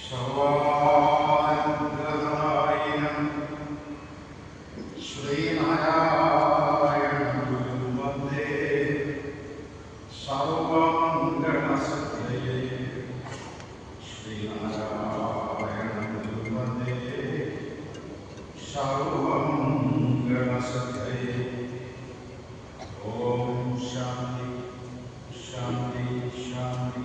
സർവാനുഗ്രഹനായകൻ ശ്രീനാരായണ ഗുരും വന്ദേ സർവമംഗളസിദ്ധയേ. ശ്രീനാരായണ ഗുരും വന്ദേ സർവമംഗളസിദ്ധയേ. ഓം ശാന്തി ശാന്തി ശാന്തി.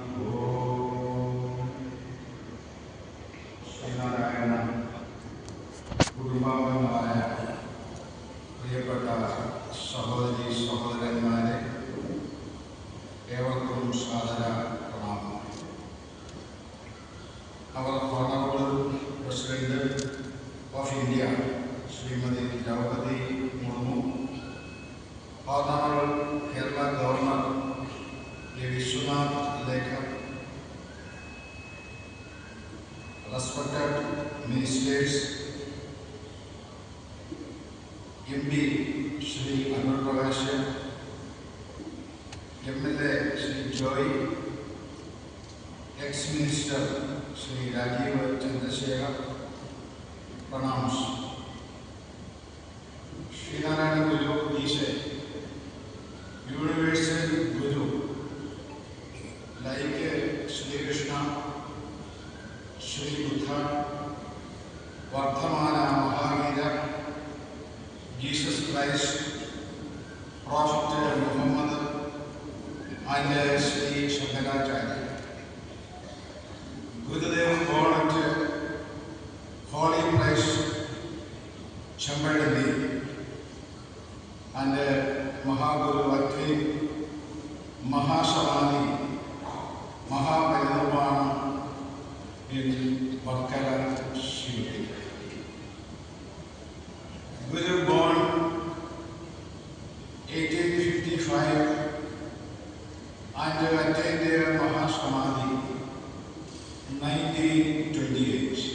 ശ്രീനാരായണ കുടുംബാംഗങ്ങളായ പ്രിയപ്പെട്ട സഹോദരി സഹോദരന്മാരെ, ഏവർക്കും സാദര പ്രണാമം. അവർ honourable president of India Shrimati Droupadi Murmu, honourable Kerala governor Vishwanath Lekhar, respected ministers, MP Shri Anur Prakash, MLA Shri Joy, ex-minister Shri Rajiv Chandrasekhar, pranams. Srinarayana Guru is a universal Guru, like Shri Krishna, Shri Buddha, Vardhamana Mahavira, Jesus Christ, Prophet Muhammad, and Shri Shankaracharya. Gurudev born at Holy Place, Chambadali, and Mahaguru Atri, Mahasamadhi, Mahaparinirvana in Varkala, Shivagiri. Guru born 1855 and attained Mahasamadhi 1928.